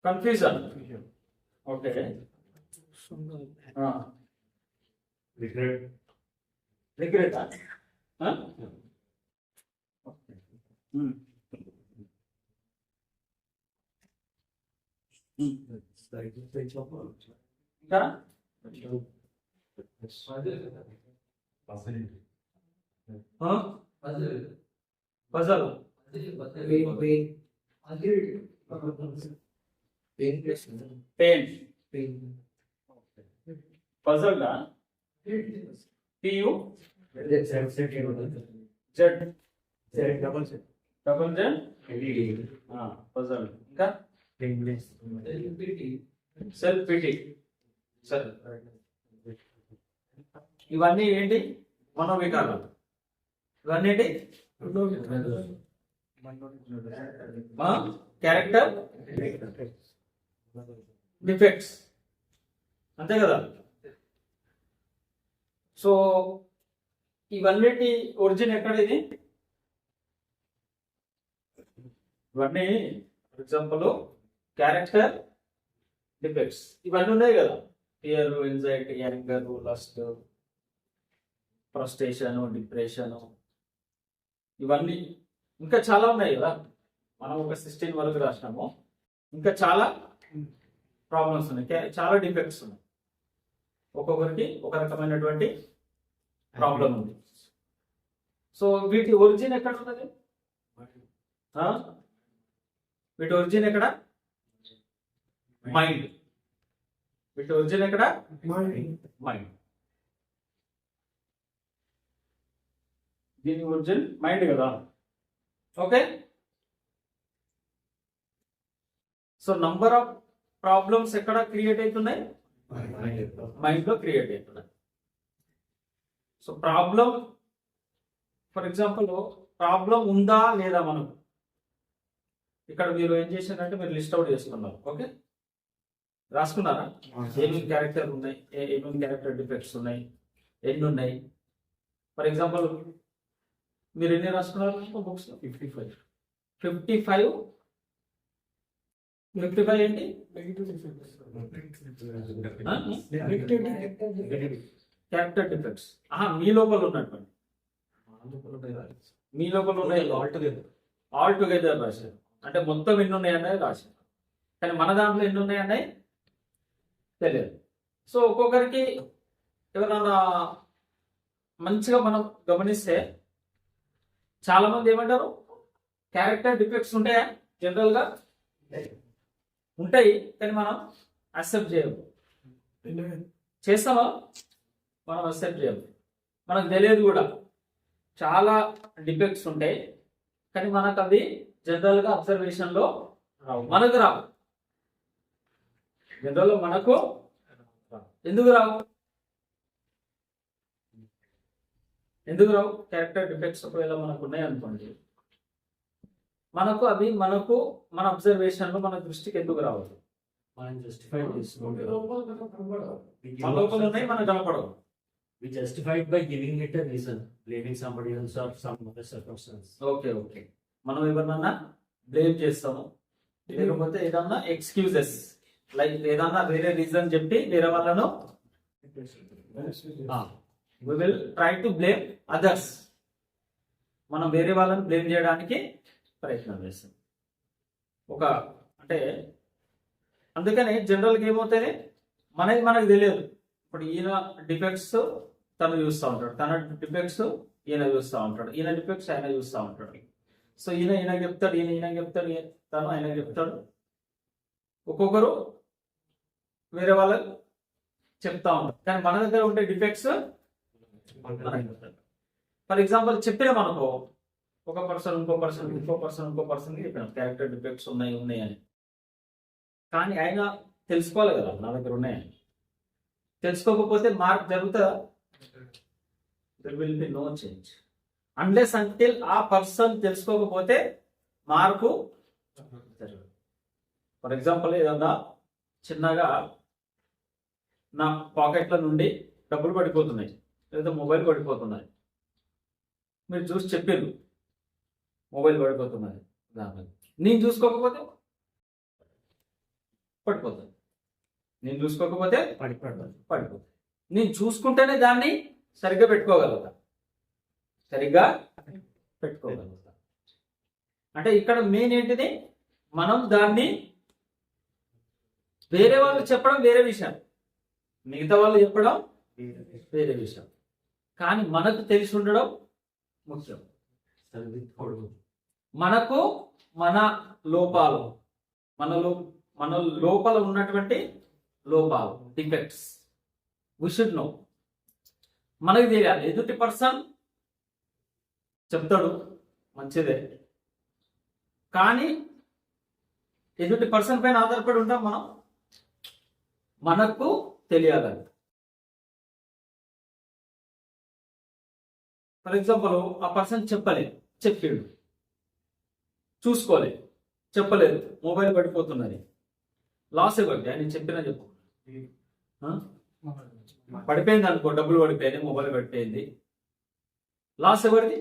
Confusion. Okay. Regret. ఇంకా puzzle, pain, puzzle PU Z double Z puzzle. ఇంకా self PT. ఇవన్నీ ఏంటి? మనోవికారాలు. ఇవన్నీ ఏంటి? క్యారెక్టర్ డిఫెక్ట్స్, అంతే కదా. సో ఇవన్నిటి ఒరిజిన్ ఎక్కడ? ఇది ఇవన్నీ ఫర్ ఎగ్జాంపుల్ క్యారెక్టర్ డిఫెక్ట్స్ ఇవన్నీ ఉన్నాయి కదా. Fear, anxiety, anger, lust, frustration, depression, ఇవన్నీ ఇంకా చాలా ఉన్నాయి కదా. మనం ఒక 16 వరకు రాసినాము. ఇంకా చాలా ప్రాబ్లమ్స్ ఉన్నాయి, చాలా డిఫెక్ట్స్ ఉన్నాయి. ఒక్కొక్కరికి ఒక రకమైనటువంటి ప్రాబ్లం ఉంది. సో వీటి ఒరిజిన్ ఎక్కడ ఉన్నది? వీటి ఒరిజిన్ ఎక్కడ? మైండ్. వీటి ఒరిజిన్ ఎక్కడ? మైండ్. దీని ఒరిజిన్ మైండ్ కదా. Okay. So number of problems ఎక్కడ క్రియేట్ అవుతున్నాయి? మైండ్ లో క్రియేట్ అవుతున్నాయి. So problem, for example problem ఉందా లేదా మనకు ఇక్కడ మీరు ఏం చేశారంటే మీరు లిస్ట్ అవుట్ చేసుకున్నారు. ఓకే, రాసుకున్నారా? ఏమేమి క్యారెక్టర్ ఉన్నాయి, ఏమేమి క్యారెక్టర్ డిఫెక్ట్స్ ఉన్నాయి, ఎన్ని ఉన్నాయి. ఫర్ ఎగ్జాంపుల్ మీరు ఎన్ని రాసుకున్నారు బుక్స్? 55. 55 ఏంటి? Character defects. మీ లోపల ఉన్నటువంటి, మీ లోపల ఉన్నాయి ఆల్ టుగెదర్ రాశారు. అంటే మొత్తం ఎన్ని ఉన్నాయన్నది రాశారు. కానీ మన దాంట్లో ఎన్ని ఉన్నాయన్నాయి తెలియదు. సో ఒక్కొక్కరికి ఎవరైనా మంచిగా మనం గమనిస్తే చాలా మంది ఏమంటారు, క్యారెక్టర్ డిఫెక్ట్స్ ఉంటాయా? జనరల్గా ఉంటాయి, కానీ మనం అక్సెప్ట్ చేయము. చేస్తామా? మనం అక్సెప్ట్ చేయము. మనకు తెలియదు కూడా చాలా డిఫెక్ట్స్ ఉంటాయి, కానీ మనకు అవి జనరల్గా అబ్జర్వేషన్లో మనకు రావు. జనరల్లో మనకు ఎందుకు రావు? క్యారెక్టర్ డిఫెక్ట్స్ ఒకవేళ మనకు ఉన్నాయి అనుకోండి, మనకు అవి మన అబ్జర్వేషన్ లో మన దృష్టికి ఎందుకు రావద్దు? మనం జస్టిఫై చేసుకుంటాం. మన లోపల ఉన్నాయి, మనకు కనపడవు. We justified by giving it a reason, blaming somebody else or some other circumstance. Okay. మనం ఎవరినన్నా బ్లేమ్ చేస్తాము, లేకపోతే ఏదన్నా ఎక్స్క్యూజెస్ లైక్ ఏదన్నా వేరే రీజన్ చెప్పి వేరే వాళ్ళను we will try to blame others. మనం వేరే వాళ్ళని బ్లేమ్ చేయడానికి ప్రయత్నం చేస్తాం. అంటే అందుకని జనరల్గా ఏమవుతుంది, మనకు తెలియదు. ఇప్పుడు ఈయన డిఫెక్ట్స్ తను చూస్తూ ఉంటాడు, తన డిఫెక్ట్స్ ఈయన చూస్తూ ఉంటాడు, ఈయన డిఫెక్ట్స్ ఆయన చూస్తూ ఉంటాడు. సో ఈయన చెప్తాడు, ఈయన చెప్తాడు, తను ఆయన చెప్తాడు. ఒక్కొక్కరు వేరే వాళ్ళకి చెప్తా ఉంటారు, కానీ మన దగ్గర ఉండే డిఫెక్ట్స్ ఫర్ ఎగ్జాంపుల్ చెప్పినాం అనుకో, ఒక పర్సన్ ఇంకో పర్సన్ చెప్పినాం క్యారెక్టర్ డిఫెక్ట్స్ ఉన్నాయి అని. కానీ ఆయన తెలుసుకోవాలి కదా నా దగ్గర ఉన్నాయని. తెలుసుకోకపోతే మార్క్ జరుగుతుందా? There will be no change unless until ఆ పర్సన్ తెలుసుకోకపోతే మార్పు జరగదు. ఫర్ ఎగ్జాంపుల్ ఏదన్నా చిన్నగా నా పాకెట్ల నుండి డబ్బులు పడిపోతున్నాయి, లేదా మొబైల్ పడిపోతున్నాయి, మీరు చూసి చెప్పారు మొబైల్ పడిపోతున్నది, నేను చూసుకోకపోతే పడిపోతుంది. నేను చూసుకోకపోతే పడిపోవడం. పడిపోతుంది. నేను చూసుకుంటేనే దాన్ని సరిగ్గా పెట్టుకోగలుగుతా. సరిగ్గా పెట్టుకోగలుగుతా. అంటే ఇక్కడ మెయిన్ ఏంటిది, మనం దాన్ని వేరే వాళ్ళు చెప్పడం వేరే విషయం, మిగతా వాళ్ళు చెప్పడం వేరే విషయం, కానీ మనకు తెలిసి ఉండడం ముఖ్యం. మనకు మన లోపాలు, మన లోపల ఉన్నటువంటి లోపాలు, డిఫెక్ట్స్ వి షుడ్ నో. మనకు తెలియాలి. ఎదుటి పర్సన్ చెప్తాడు మంచిదే, కానీ ఎదుటి పర్సన్ పైన ఆధారపడి ఉంటాం మనం. మనకు తెలియాలి. ఫర్ ఎగ్జాంపుల్, ఆ పర్సన్ చెప్పలేదు, చెప్పిండు, చూసుకోలేదు, చెప్పలేదు, మొబైల్ పడిపోతున్నది, లాస్ ఇవ్వండి అని చెప్పినా చెప్పు. పడిపోయింది అనుకో, డబ్బులు పడిపోయింది, మొబైల్ పడిపోయింది, లాస్ ఎవరిది?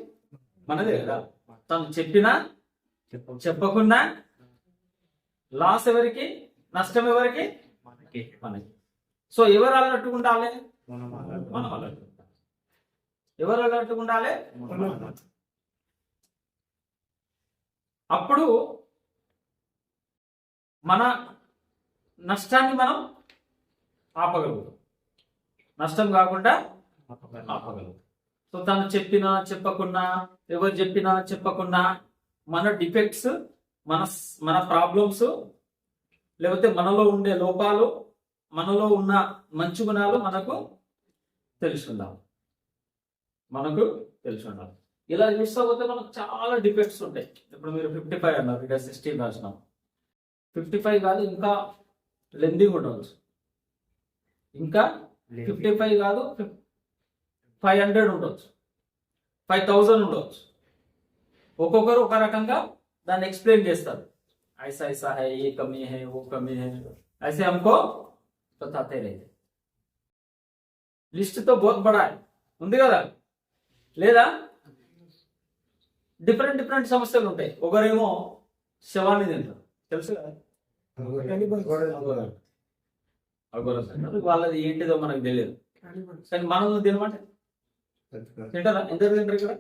మనదే కదా. తను చెప్పినా చెప్పకుండా లాస్ ఎవరికి, నష్టం ఎవరికి? మనకి. సో ఎవరు అలర్ట్గా ఉండాలి? మనం అలర్ట్గా ఉండాలి. ఎవరు అలర్ట్గా ఉండాలి? అప్పుడు మన నష్టాన్ని మనం ఆపగలుగుతాం, నష్టం కాకుండా ఆపగలుగుతాం. సో తను చెప్పినా చెప్పకున్నా, ఎవరు చెప్పినా చెప్పకున్నా, మన డిఫెక్ట్స్, మన ప్రాబ్లమ్స్, లేకపోతే మనలో ఉండే లోపాలు, మనలో ఉన్న మంచి గుణాలు మనకు తెలిసి ఉండాలి. ఇలా చూసుకోకపోతే మనకు చాలా డిఫెక్ట్స్ ఉంటాయి. ఇప్పుడు మీరు 55 అన్నారు, ఇక్కడ 16 రాసినాం. 55 కాదు, ఇంకా లెందింగ్ ఉండవచ్చు. ఇంకా 55 కాదు, 500 ఉండవచ్చు, 5000 ఉండవచ్చు. ఒక్కొక్కరు ఒక రకంగా దాన్ని ఎక్స్ప్లెయిన్ చేస్తారు. ऐसा ऐसा है, ये कमी है, वो कमी है, ऐसे हमको बताते रहते. లిస్ట్ తో बहुत बड़ा है, ఉంది కదా లేదా? డిఫరెంట్ సమస్యలు ఉంటాయి. ఒకరేమో శవాన్ని తింటారు, తెలుసు కదా, వాళ్ళది ఏంటిదో మనకు తెలియదు, కానీ మనం తినమంటే తింటారా? ఎంత తింటారు ఇక్కడ?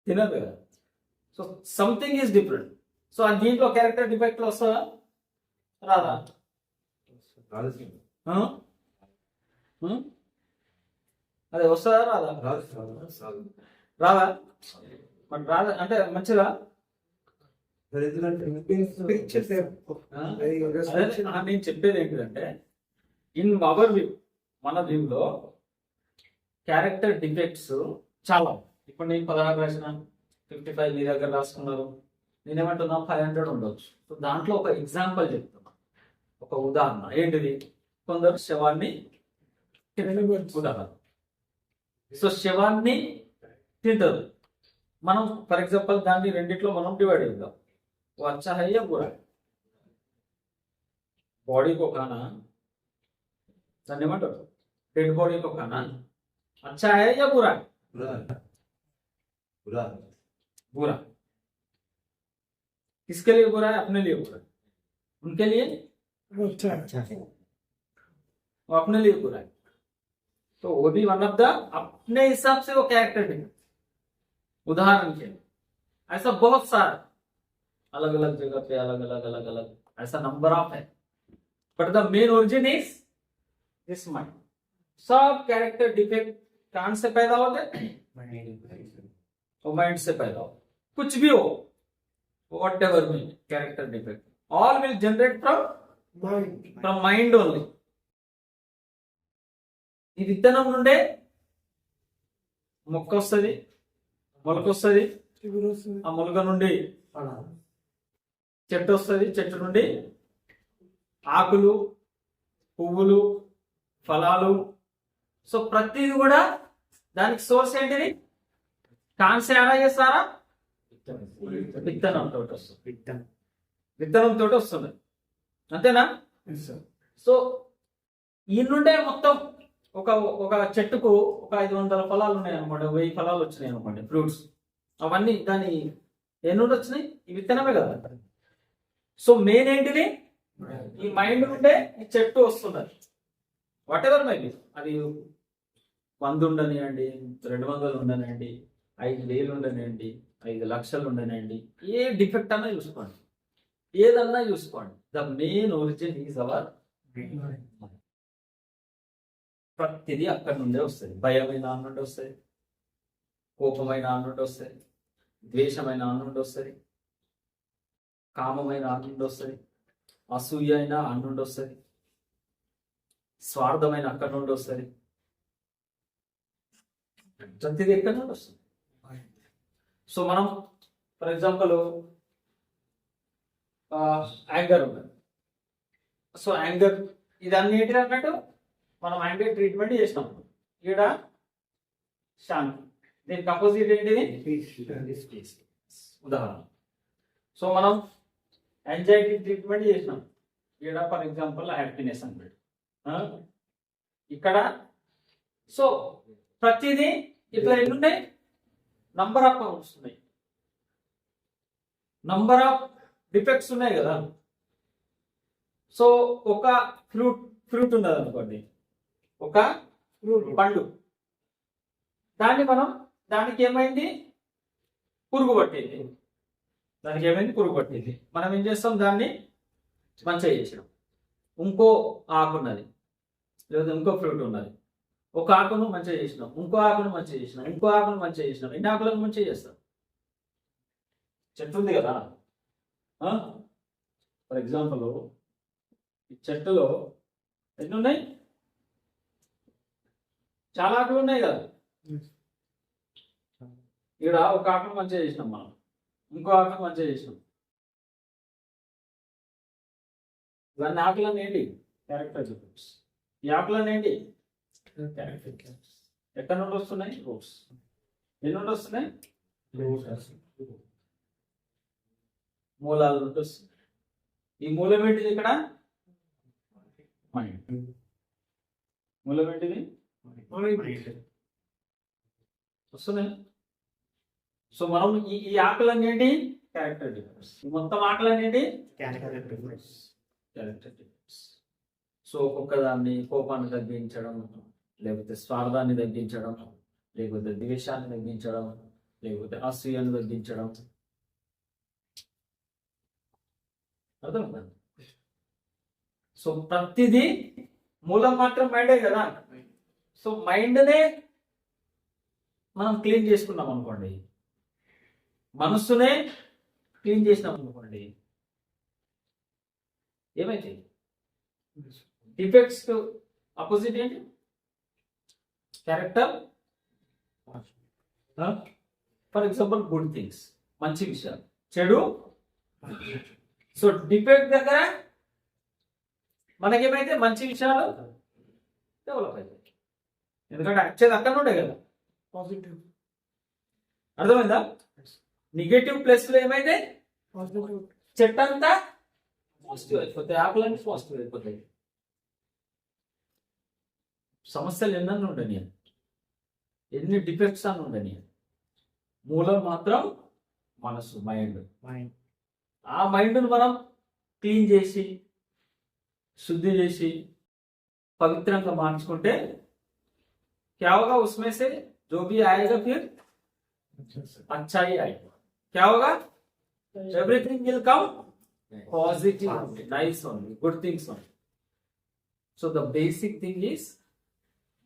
తినరు కదా. So something is different. So దీంట్లో క్యారెక్టర్ డిఫెక్ట్ లో వస్తుందా రాదా? అదే వస్తుందా రాదా? రాదా? మరి రాదా అంటే మంచిదా? నేను చెప్పేది ఏంటిదంటే, ఇన్ అవర్ వ్యూ, మన వ్యూలో క్యారెక్టర్ డిఫెక్ట్స్ చాలా. ఇప్పుడు నేను 16 రాసిన, 55 మీ దగ్గర రాసుకున్నారు, నేనేమంటున్నా 500 ఉండొచ్చు. సో దాంట్లో ఒక ఎగ్జాంపుల్ చెప్తున్నా, ఒక ఉదాహరణ. ఏంటిది? కొందరు శవాన్ని ఉదాహరణ. సో శవాన్ని తింటారు. మనం ఫర్ ఎగ్జాంపుల్ దాన్ని రెండిట్లో మనం డివైడ్ చేద్దాం. वो अच्छा है या बुरा है? बॉडी को खाना, धन्यवाद, डेड बॉडी को खाना अच्छा है या बुरा है? बुरा। किसके लिए बुरा है? अपने लिए बुरा है, उनके लिए अच्छा है, वो अपने लिए बुरा है. तो वो भी वन ऑफ द अपने हिसाब से वो कैरेक्टर है. उदाहरण के ऐसा बहुत सारा अलग अलग जगह पे अलग अलग ऐसा नंबर ऑफ है, but the main origin is this mind. सब कैरेक्टर डिफेक्ट कहां से पैदा होते? माइंड से पैदा हो. कुछ भी हो, what ever me character defect, all will generate from mind only. ఈ విత్తనం నుండే మొక్క వస్తుంది, మొలక వస్తుంది, ఆ మొలక నుండి చెట్టు వస్తుంది, చెట్టు నుండి ఆకులు, పువ్వులు, ఫలాలు. సో ప్రతిది కూడా దానికి సోర్స్ ఏంటిది? కాన్సే ఎలా చేస్తారా? విత్తనం తోటి వస్తుంది, విత్తనం తోటి వస్తుంది, అంతేనా? సో ఈ నుండే మొత్తం ఒక చెట్టుకు ఒక 500 ఫలాలు ఉన్నాయి అనుకోండి, 1000 ఫలాలు వచ్చినాయి అనుకోండి, ఫ్రూట్స్. అవన్నీ దాని ఎన్ని నుండి వచ్చినాయి? ఈ విత్తనమే కదా. సో మెయిన్ ఏంటిది? ఈ మైండ్ నుండే ఈ చెట్టు వస్తున్నది. వాట్ ఎవర్ మైబీ, అది 100 ఉండనివ్వండి, 200 ఉండనివ్వండి, 5,000 ఉండనివ్వండి, 5,00,000 ఉండనివ్వండి, ఏ డిఫెక్ట్ అన్నా చూసుకోండి, ఏదన్నా చూసుకోండి, the main origin is our. ప్రతిదీ అక్కడి నుండే వస్తుంది. భయమైన ఆ నుండి వస్తుంది, కోపమైన ఆ నుండి వస్తుంది, ద్వేషమైన ఆ నుండి వస్తుంది, కామమైన ఆ నుండి వస్తుంది, అసూయ అయిన ఆ నుండి వస్తుంది, స్వార్థమైన అక్కడి నుండి వస్తుంది. ప్రతిదీ ఎక్కడి నుండి వస్తుంది. సో మనం ఫర్ ఎగ్జాంపుల్ యాంగర్ ఉన్నది. సో యాంగర్ ఇదన్నీ ఏంటి అన్నట్టు మనం యాంగర్ ట్రీట్మెంట్ చేసినాం. ఈడ శాంతి, దీనికి అపోజిట్ ఏంటిది? ఉదాహరణ. సో మనం యాంగ్జైటీ ట్రీట్మెంట్ చేసినాం. ఈడ ఫర్ ఎగ్జాంపుల్ హ్యాపీనెస్ అన్నట్టు. ఇక్కడ సో ప్రతిదీ ఇట్లా ఎన్ని ఉన్నాయి? నంబర్ ఆఫ్ కౌంట్స్ ఉన్నాయి, నంబర్ ఆఫ్ డిఫెక్ట్స్ ఉన్నాయి కదా. సో ఒక ఫ్రూట్ ఉన్నది అనుకోండి, ఒక పండు, దానికి ఏమైంది? పురుగు పట్టింది. పురుగు పట్టింది. మనం ఏం చేస్తాం? దాన్ని మంచిగా చేసినాం. ఇంకో ఆకు ఉన్నది, లేదా ఇంకో ఫ్రూట్ ఉన్నది, ఒక ఆకును మంచిగా చేసినాం, ఇంకో ఆకును మంచిగా చేసినాం, ఇంకో ఆకును మంచిగా చేసినాం, ఎన్ని ఆకులను మంచిగా చేస్తాం? చెట్టు ఉంది కదా. ఫర్ ఎగ్జాంపుల్ ఈ చెట్టులో ఎన్ని ఉన్నాయి? చాలా ఆకులు ఉన్నాయి కదా. ఇక్కడ ఒక ఆకును మంచిగా చేసినాం, మనం ఇంకో ఆకును మంచిగా చేసినాం. ఇవన్నీ ఆకులను ఏంటి? Character defects. ఈ ఆకులను ఏంటి? ఎక్కడ నుండి వస్తున్నాయి? రూట్స్. ఎన్ని నుండి వస్తున్నాయి? మూలాల నుండి వస్తుంది. ఈ మూలం ఏంటిది? ఇక్కడ మైండ్. మూలం ఏంటిది? వస్తున్నాయి. సో మనం ఈ ఆకులన్నీ ఏంటి? Character difference. మొత్తం ఆకులన్నీ ఏంటి? Character difference. సో ఒక్కొక్క దాన్ని కోపాన్ని తగ్గించడం, లేకపోతే స్వార్థాన్ని తగ్గించడం, లేకపోతే ద్వేషాన్ని తగ్గించడం, లేకపోతే అసూయను తగ్గించడం. అర్థమవుతుంది? సో ప్రతిదీ మూలం మాత్రం మైండే కదా. సో మైండ్నే మనం క్లీన్ చేసుకున్నాం అనుకోండి, మనస్సునే క్లీన్ చేసినాం అనుకోండి, ఏమైతే డిఫెక్ట్స్ ఆపోజిట్ ఏంటి? Character. For example good things, మంచి విషయాలు. చెడు. సో డిఫెక్ట్ దగ్గర మనకేమైతే మంచి విషయాలు డెవలప్ అవుతాయి. ఎందుకంటే వచ్చేది అక్కడ నుండే కదా. పాజిటివ్. అర్థమైందా? నెగటివ్ ప్లస్ లో ఏమైతే చెట్టు అంతా పాజిటివ్ అయిపోతాయి, ఆకులన్నీ పాజిటివ్ అయిపోతాయి. సమస్యలు ఎన్నన్నా ఉండని, ఎన్ని డిఫెక్ట్స్ అని ఉండని, మూలం మాత్రం మనసు, మైండ్. ఆ మైండ్ను మనం క్లీన్ చేసి, శుద్ధి చేసి, పవిత్రంగా మార్చుకుంటే क्या होगा? उसमें से जो भी आएगा फिर अच्छा ही आएगा. क्या होगा? Everything will come positive, nice only, good things only. So the basic thing is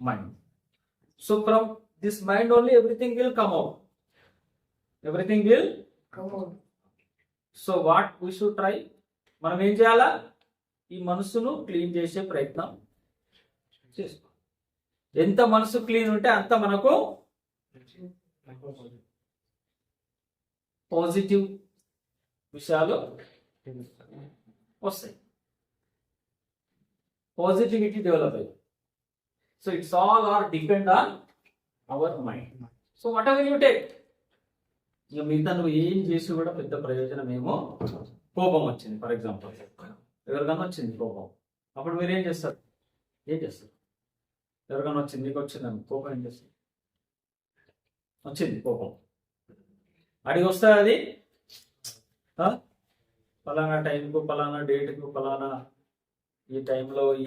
mind. So from this mind only everything will come out. Everything will come out. So what we should try? మనం ఏం చేయాలా? ఈ మనసును clean చేసే ప్రయత్నం చేసుకో. ఎంత మనసు క్లీన్ ఉంటే అంత మనకు పాజిటివ్ విషయాలు వస్తాయి, పాజిటివిటీ డెవలప్ అయ్యి. So it's all are depend on our mind. So whatever you take, ఇక మిగతా నువ్వు ఏం చేసి కూడా పెద్ద ప్రయోజనం ఏమో. కోపం వచ్చింది ఫర్ ఎగ్జాంపుల్, ఎవరికన్నా వచ్చింది కోపం, అప్పుడు మీరు ఏం చేస్తారు? ఎవరికైనా వచ్చింది, నీకు వచ్చిందని కోపం ఏం చేస్తుంది? వచ్చింది కోపం, అడిగి వస్తుంది అది. పలానా టైంకు, పలానా డేట్కు, పలానా ఈ టైంలో ఈ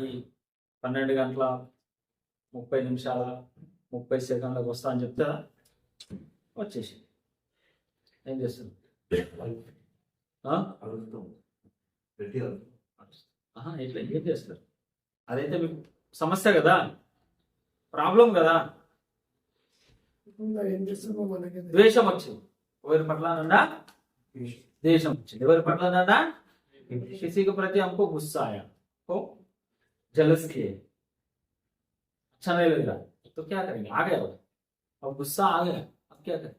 12:30 వస్తా అని చెప్తా వచ్చేసి ఏం చేస్తుంది? ఇట్లా ఏం చేస్తారు? అదైతే మీకు సమస్య కదా, ప్రాబ్లం కదా. ఏం చేస్తామో మనకి ద్వేషం వచ్చింది ఎవరి పట్ల నన్నా, द्वेषम ఎవరి పట్ల నన్నా, किसी के प्रति हमको गुस्सा आया तो जलस किए, अच्छा नहीं लग रहा तो क्या करेंगे? आ गया वो, अब गुस्सा आ गया, अब क्या करें?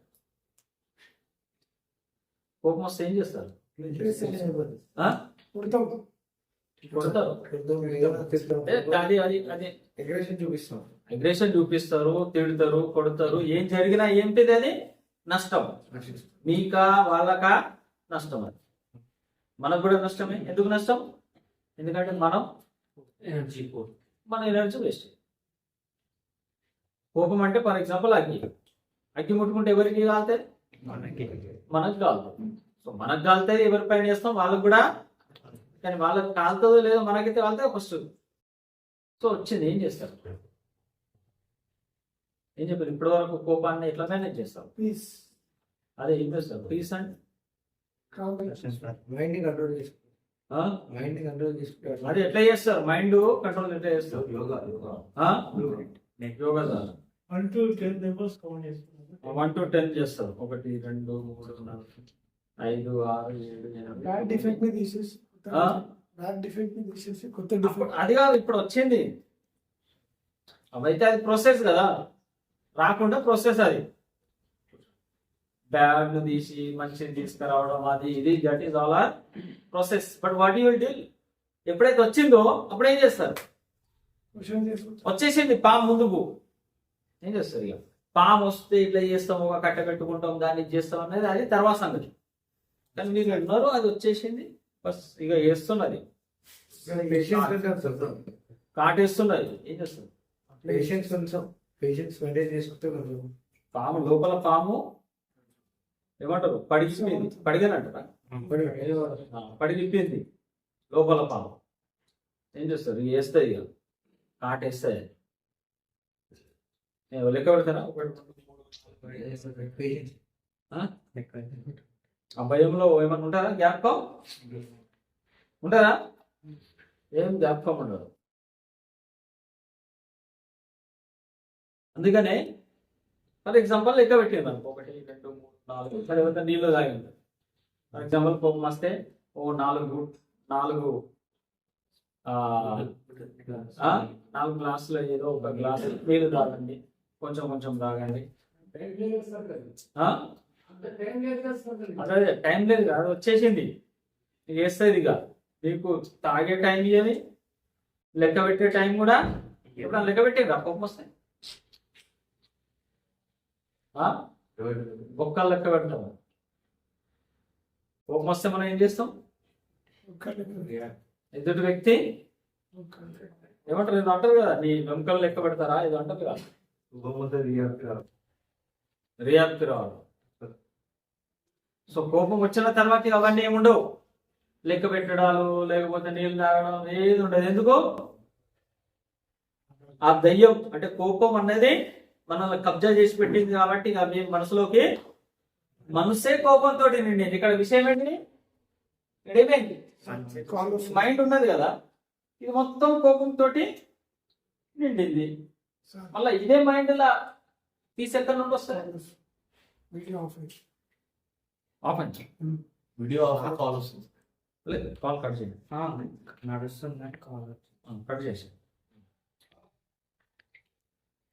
కోపం వస్తే ఏం చేస్తారు? అగ్రెషన్ చూపిస్తారు, తిడతారు, కొడతారు. ఏం జరిగినా ఏంటిది? అది నష్టం. మీకా వాళ్ళకా నష్టం. అది మనకు కూడా నష్టమే. ఎందుకు నష్టం? ఎందుకంటే మన ఎనర్జీ వేస్ట్. కోపం అంటే ఫర్ ఎగ్జాంపుల్ అగ్గి ముట్టుకుంటే ఎవరికి కాలుతాయి? మనకు కాలుతుంది. సో మనకు కాలుతుంది, ఎవరి పైన చేస్తాం వాళ్ళకు కూడా. కానీ వాళ్ళకి కాలుతుందో లేదో మనకైతే కాలుతుంది ఫస్ట్. సో వచ్చింది ఏం చేస్తారు? ఏం చెప్పారు? ఇప్పటి వరకు కోపాన్ని ఎట్లా మేనేజ్ చేస్తారు? పీస్. అదే ఏం చేస్తారు? పీస్ అంటే మైండ్ కంట్రోల్ చేసుకుంటారు. అది ఎట్లా చేస్తారు? మైండ్ కంట్రోల్ ఎట్లా చేస్తారు? యోగా ద్వారా 1 to 10 నెంబర్స్ కౌంట్ చేసుకుంటారు. 1 to 10 చేస్తారు. 1 2 3 4 5 6 7 బ్యాడ్ డిఫెక్ట్ ని తీసేసి కొత్త డిఫెక్ట్. అది కాదు ఇప్పుడు వచ్చింది. అవైతే అది ప్రాసెస్ కదా, రాకుండా ప్రాసెస్. అది బ్యాడ్ ను తీసి మంచిని తీసుకురావడం, అది ఇది that is all are process. But what you will do? ఎప్పుడైతే వచ్చిందో అప్పుడు ఏం చేస్తారు? వచ్చేసింది పాము ముందుకు, ఏం చేస్తారు? ఇక పాము వస్తే ఇట్లా చేస్తాం, ఒక కట్ట కట్టుకుంటాం, దాన్ని చేస్తాం అనేది అది తర్వాత సంగతి. కానీ మీరు అన్నారు అది వచ్చేసింది, బస్ ఇక వేస్తున్నది, కాటేస్తున్నది. ఏం చేస్తుంది? పాము లోపల పాము ఏమంటారు? పడిగిపోయింది, పడిగానంటారా? పడిగిపోయింది లోపల పాము. ఏం చేస్తారు? ఇక వేస్తుంది, ఇక కాటేస్తుంది. లెక్క పెడతారా? ఆ భయంలో ఏమన్నా ఉంటారా? జ్ఞాపకం ఉంటారా? ఏం జ్ఞాపకం ఉండదు. అందుకనే ఫర్ ఎగ్జాంపుల్ లెక్క పెట్టింది అనుకో, 1 2 3 4 తర్వాత నీళ్ళు తాగింది. ఫర్ ఎగ్జాంపుల్ కోపం వస్తే 4 గ్లాసులు ఏదో ఒక గ్లాసు నీళ్ళు తాగండి, కొంచెం కొంచెం తాగండి. అదే టైం లేదు కదా, అది వచ్చేసింది. నీకు వేస్తుంది. ఇక మీకు తాగే టైం ఇవ్వని, లెక్క పెట్టే టైం కూడా. ఎప్పుడన్నా లెక్క పెట్టేదా కోపం వస్తాయి? బొక్కలు లెక్క పెడతాము. కోపం వస్తే మనం ఏం చేస్తాం? ఎదుటి వ్యక్తి ఏమంటారు? ఇది అంటారు కదా, నీ వెంకలు లెక్క పెడతారా? ఇది అంటారు కదా, రియాక్ట్ రావాలి. సో కోపం వచ్చిన తర్వాత అవన్నీ ఏముండవు, లెక్క పెట్టడాలు, లేకపోతే నీళ్ళు తాగడం, ఏది ఉండదు. ఎందుకు? ఆ దయ్యం అంటే కోపం అనేది మనల్ని కబ్జా చేసి పెట్టింది కాబట్టి ఇక మీ మనసులోకి మనసే కోపంతో నిండి. ఇక్కడ విషయం ఏంటి? ఏమైంది? మైండ్ ఉన్నది కదా, ఇది మొత్తం కోపంతో నిండింది. మళ్ళీ ఇదే మైండ్ లా తీసి ఎక్కడ నుండి వస్తుంది? ఆఫ్ అని వీడియో ఆఫ్ కాల్ వస్తుంది. కాల్ కట్ చేయండి, నడుస్తుంది కాల్ కట్ చేసి.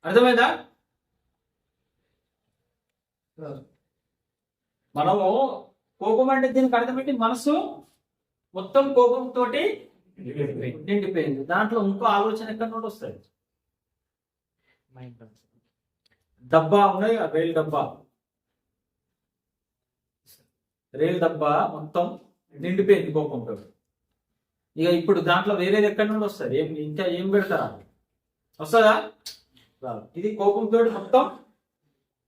అర్థమైందా? మనము కోపం అంటే దీనికి అర్థమేంటి? మనసు మొత్తం కోపంతో నిండిపోయింది. దాంట్లో ఇంకో ఆలోచన ఎక్కడి నుండి వస్తుంది? డబ్బా ఉన్నాయి, రైలు డబ్బా, రైలు డబ్బా మొత్తం నిండిపోయింది కోపంతో. ఇక ఇప్పుడు దాంట్లో వేరేది ఎక్కడి నుండి వస్తుంది? ఇంకా ఏం పెడతారా? వస్తుందా? ఇది కోపంతో మొత్తం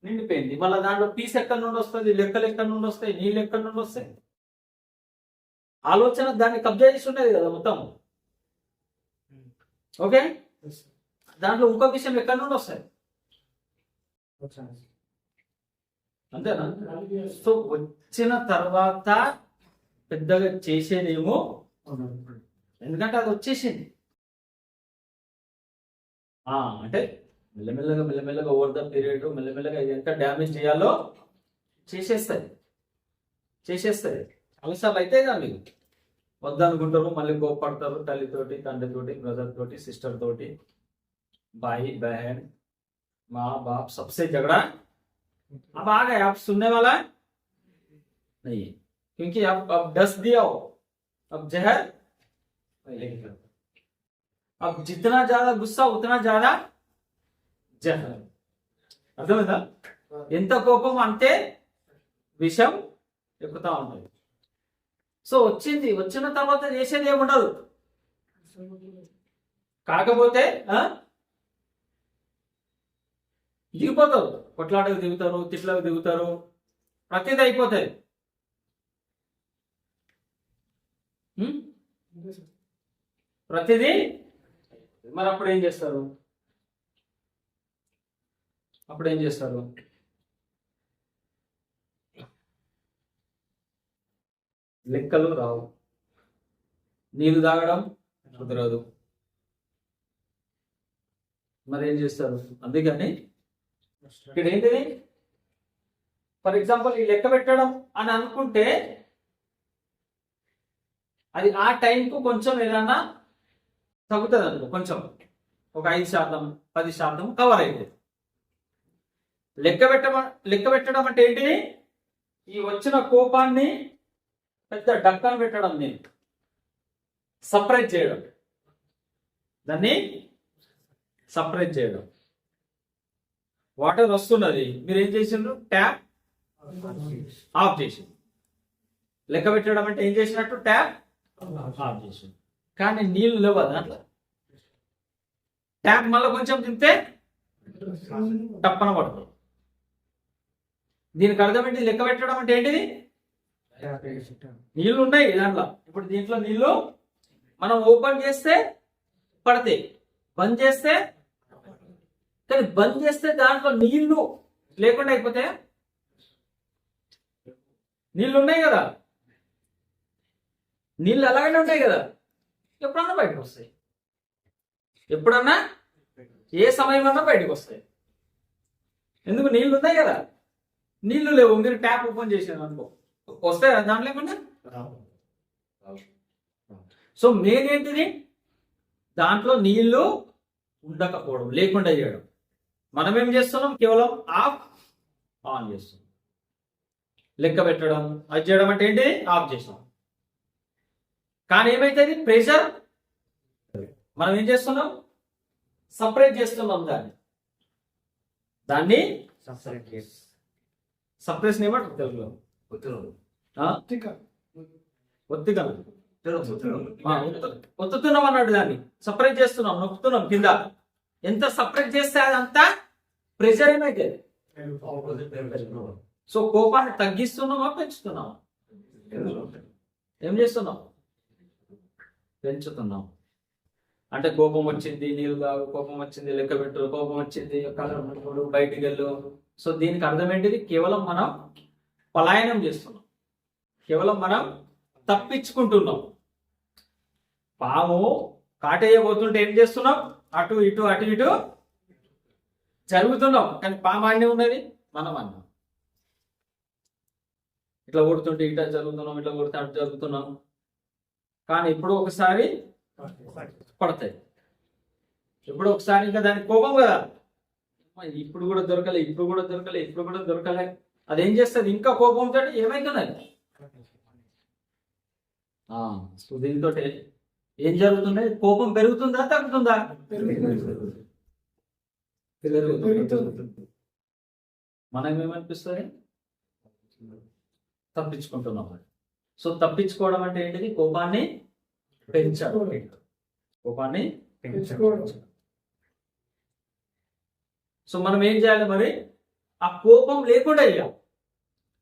నిండిపోయింది. మళ్ళీ దాంట్లో పీస్ ఎక్కడి నుండి వస్తుంది? లెక్కలు ఎక్కడి నుండి వస్తాయి? నీళ్ళు ఎక్కడి నుండి వస్తాయి? ఆలోచన దాన్ని కబ్జా చేసి ఉన్నది కదా మొత్తం. Okay, Yes, sir. దాంట్లో ఇంకో విషయం ఎక్కడి నుండి వస్తాయి అంతేనా? సో వచ్చిన తర్వాత పెద్దగా చేసేదేమో, ఎందుకంటే అది వచ్చేసింది. అంటే మెల్లమెల్లగా ఓవర్ ద పీరియడ్ మెల్లమెల్లగా ఎంత డ్యామేజ్ చేయాలో చేసేస్తుంది. చాలాసార్లు అయితే కదా మీకు వద్దనుకుంటారు, మళ్ళీ కోపడతారు తల్లితోటి, తండ్రితోటి, బ్రదర్ తోటి, సిస్టర్ తోటి, भाई बहन माँ बाप सबसे झगड़ा अब आ गए, आप सुनने वाला नहीं है, क्योंकि अब डस दिया हो, अब जहर, अब जितना ज्यादा गुस्सा उतना ज्यादा जहर. అర్థమైందా? ఎంత కోపం అంటే విషం ఎక్కుతా ఉంటుంది. సో వచ్చిన తర్వాత చేసేది ఏముండదు. కాకపోతే దిగిపోతారు, కొట్లాటకు దిగుతారు, తిట్లకు దిగుతారు, ప్రతిదీ అయిపోతాయి. ప్రతిదీ. మరి అప్పుడు ఏం చేస్తారు? లెక్కలు రావు, నీళ్ళు తాగడం కుదరదు, మరి ఏం చేస్తారు? అందుకని ఇక్కడ ఏంటిది, ఫర్ ఎగ్జాంపుల్ ఈ లెక్క పెట్టడం అని అనుకుంటే అది ఆ టైంకు కొంచెం ఏదన్నా తగ్గుతుంది అనుకో, కొంచెం ఒక 5%, 10% కవర్ అవుతుంది. లెక్క పెట్టడం అంటే ఏంటి? ఈ వచ్చిన కోపాన్ని పెద్ద డక్కన పెట్టడం, నేను సపరేట్ చేయడం, దాన్ని సపరేట్ చేయడం. వాటర్ వస్తున్నది, మీరు ఏం చేసిండ్రు? ట్యాప్ ఆఫ్ చేసిండ్రు. లెక్క పెట్టడం అంటే ఏం చేసినట్టు? ట్యాప్ ఆఫ్ చేసిండ్రు. కానీ నీళ్లు లేవు దాంట్లో. ట్యాప్ మళ్ళీ కొంచెం తింటే టప్పన పడుతుంది. దీనికి అర్థం ఏంటి? లెక్క పెట్టడం అంటే ఏంటిది? నీళ్లు ఉన్నాయి దాంట్లో. ఇప్పుడు దీంట్లో నీళ్లు మనం ఓపెన్ చేస్తే పడతాయి, బంద్ చేస్తే, కానీ బంద్ చేస్తే దాంట్లో నీళ్లు లేకుండా అయిపోతాయా? నీళ్లు ఉన్నాయి కదా, నీళ్ళు అలాగనే ఉంటాయి కదా, ఎప్పుడన్నా బయటకు వస్తాయి. ఎప్పుడన్నా ఏ సమయం అన్నా బయటకు వస్తాయి. ఎందుకు? నీళ్లు ఉన్నాయి కదా. నీళ్లు లేవు, మీరు ట్యాప్ ఓపెన్ చేసారు అనుకో, వస్తాయి దాంట్లో ఏమన్నా. సో మెయిన్ ఏంటిది? దాంట్లో నీళ్లు ఉండకపోవడం, లేకుండా చేయడం. మనం ఏం చేస్తున్నాం? కేవలం ఆఫ్ ఆన్ చేస్తున్నాం. లెక్క పెట్టడం అది చేయడం అంటే ఏంటి? ఆఫ్ చేస్తాం. కానీ ఏమైతుంది? ప్రెషర్ మనం ఏం చేస్తున్నాం? సపరేట్ చేస్తున్నాం. దాన్ని సపరేషన్ ఏమంటారు తెలుగులో? ఒత్తుతున్నాం అన్నాడు, దాన్ని సపరేట్ చేస్తున్నాం, నొక్కుతున్నాం కింద. ఎంత సపరేట్ చేస్తే అదంతా ప్రెషర్ ఏమైతే. సో కోపాన్ని తగ్గిస్తున్నామా పెంచుతున్నామా? ఏం చేస్తున్నాం? పెంచుతున్నాం. అంటే కోపం వచ్చింది నీళ్ళు తాగు, కోపం వచ్చింది లెక్క పెట్టు, కోపం వచ్చింది కలర్ బయటికి వెళ్ళు. సో దీనికి అర్థం ఏంటిది? కేవలం మనం పలాయనం చేస్తున్నాం, కేవలం మనం తప్పించుకుంటున్నాం. పాము కాటేయబోతుంటే ఏం చేస్తున్నాం? అటు ఇటు జరుగుతున్నాం. కానీ పాము అన్నీ ఉన్నది, మనం అన్నాం. ఇట్లా కొడుతుంటే ఇట్లా జరుగుతున్నాం, ఇట్లా కొడితే అటు జరుగుతున్నాం. కానీ ఇప్పుడు ఒకసారి పడతాయి, ఇప్పుడు ఒకసారి ఇంకా దానికి కోపం కదా, ఇప్పుడు కూడా దొరకలే. అదేం చేస్తుంది? ఇంకా కోపంతో ఏమైతుంది? సో దీంతో ఏం జరుగుతుంది? కోపం పెరుగుతుందా తగ్గుతుందా? మనం ఏమనిపిస్తుంది? తప్పించుకుంటున్నాం. సో తప్పించుకోవడం అంటే ఏంటిది? కోపాన్ని పెంచడం. సో మనం ఏం చేయాలి మరి? ఆ కోపం లేకుండా చేయాలి.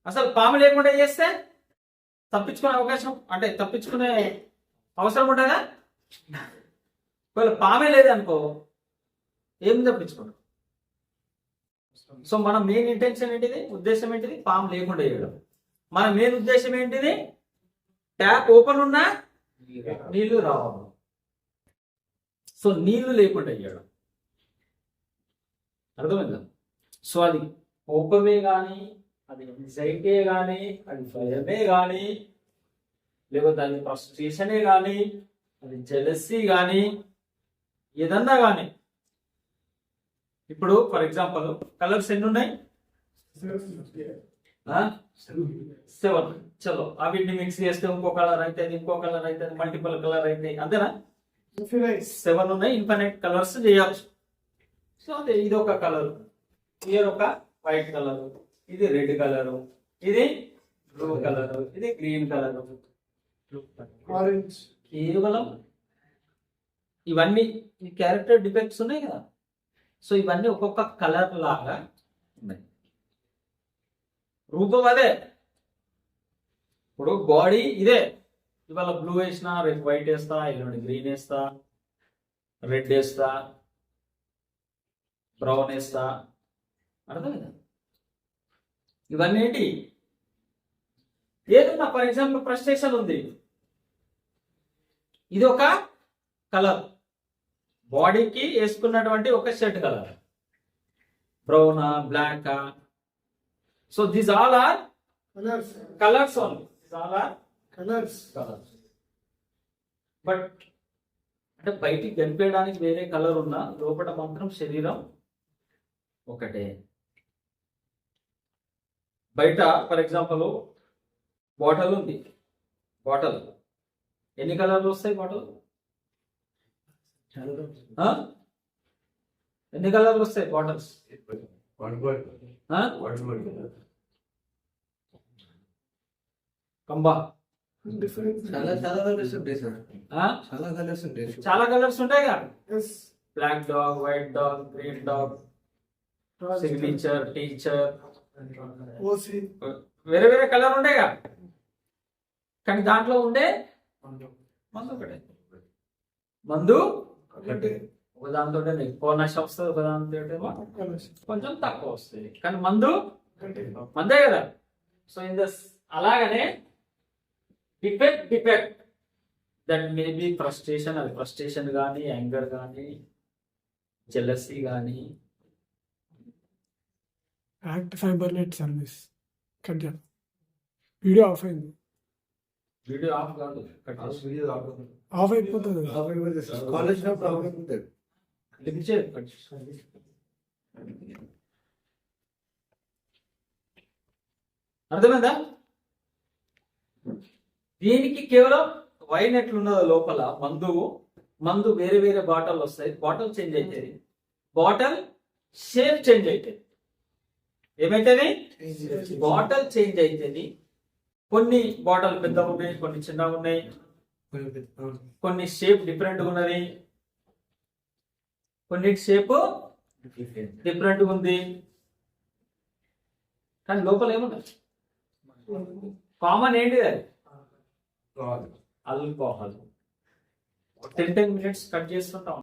అసలు పాము లేకుండా చేస్తే తప్పించుకునే అవకాశం, అంటే తప్పించుకునే అవసరం ఉంటుందా? ఒకవేళ పామే లేదనుకో ఏం తప్పించుకోండి. సో మన మెయిన్ ఇంటెన్షన్ ఏంటిది, ఉద్దేశం ఏంటిది, పాము లేకుండా చేయడం. మన మెయిన్ ఉద్దేశం ఏంటిది, ట్యాప్ ఓపెన్ ఉన్నా నీళ్లు రావాలి. సో నీళ్లు లేకుండా చేయడం, అర్థమైందా? సో అది కోపమే కానీ, అది ఎంజైటీ కానీ, అది భయమే కానీ, లేకపోతే అది ఫ్రస్ట్రేషనే కానీ, అది జెలసీ కానీ, ఏదన్నా కానీ. ఇప్పుడు ఫర్ ఎగ్జాంపుల్ కలర్స్ ఎన్ని ఉన్నాయి? 7. చలో వీటిని మిక్స్ చేస్తే ఇంకో కలర్ అయితే, ఇంకో కలర్ అయితే, మల్టిపుల్ కలర్ అయితే, అంతేనా? 7 ఉన్నాయి, ఇన్ఫినైట్ కలర్స్ చేయొచ్చు. సో అదే ఇది ఒక కలర్, ఇది ఒక వైట్ కలర్, ఇది రెడ్ కలర్, ఇది బ్లూ కలర్, ఇది గ్రీన్ కలర్, ఆరెంజ్. కేవలం ఇవన్నీ ఈ క్యారెక్టర్ డిఫెక్ట్స్ ఉన్నాయి కదా. సో ఇవన్నీ ఒక్కొక్క కలర్ లాగా ఉన్నాయి, రూపం అదే. ఇప్పుడు బాడీ ఇదే, ఇవాళ బ్లూ వేసినా రేపు వైట్ వేస్తా, ఎల్లుండి గ్రీన్ వేస్తా, రెడ్ వేస్తా, బ్రౌన్ వేస్తా, అర్థం కదా? ఇవన్నీ ఏంటి, ఏదన్నా ఫర్ ఎగ్జాంపుల్ ఫ్రస్ట్రేషన్ ఉంది, ఇది ఒక కలర్, బాడీకి వేసుకున్నటువంటి ఒక షర్ట్ కలర్, బ్రౌనా బ్లాకా. So these all are colours. Colours only, these all are colours. Colours. But అంటే బయటికి కనిపించడానికి వేరే కలర్ ఉన్నా లోపల మాత్రం శరీరం ఒకటే. బయట ఫర్ ఎగ్జాంపుల్ బాటిల్ ఉంది, బాటిల్ ఎన్ని కలర్లు వస్తాయి? బాటిల్ ఎన్ని కలర్లు వస్తాయి బాటిల్స్? కంబా డిఫరెంట్. చాలా కలర్స్ ఉంటాయి సార్, చాలా కలర్స్ ఉంటాయి. చాలా కలర్స్ ఉంటాయి కదా. Yes. Black dog, white dog, green dog, signature, teacher, ఓసి. వేరే వేరే కలర్ ఉంటాయి కదా. కానీ దాంట్లో ఉండే మందు ఒకటే. మందు ఒకటి. ఒక దాంతో ఎక్కువ నష వస్తుంది, ఒక దాంతో కొంచెం తక్కువ వస్తుంది, కానీ మందు ఒకటి. మందే కదా. సో ఇన్ దస్ అలాగనే defect that may be frustration, అది ఫ్రస్ట్రేషన్ కానీ, యాంగర్ కానీ, జెలసీ కానీ. ACT fiber net service cut చేయాలి. వీడియో ఆఫ్ అయింది. వీడియో ఆఫ్ కాదు, కట్ చేసి. ఆఫ్ అయిపోతుంది. కాలేజ్ లో ప్రాబ్లం ఉంటుంది. లిమిట్ చేయి, కట్ చేసి. అర్థమైందా? దీనికి కేవలం వైన్ ఎట్లున్నదో లోపల మందు వేరే వేరే బాటిల్ వస్తాయి, బాటిల్ చేంజ్ అవుతుంది, బాటిల్ షేప్ చేంజ్ అవుతుంది. ఏమైతుంది? బాటిల్ చేంజ్ అవుతుంది. కొన్ని బాటిల్ పెద్దగా ఉన్నాయి, కొన్ని చిన్నగా ఉన్నాయి, కొన్ని షేప్ డిఫరెంట్ ఉన్నది, కొన్ని షేప్ డిఫరెంట్ ఉంది. కానీ లోపల ఏమున్నది? కామన్ ఏంటిది? అది ఆల్కహాల్. 10 minutes కట్ చేస్తుంటాం.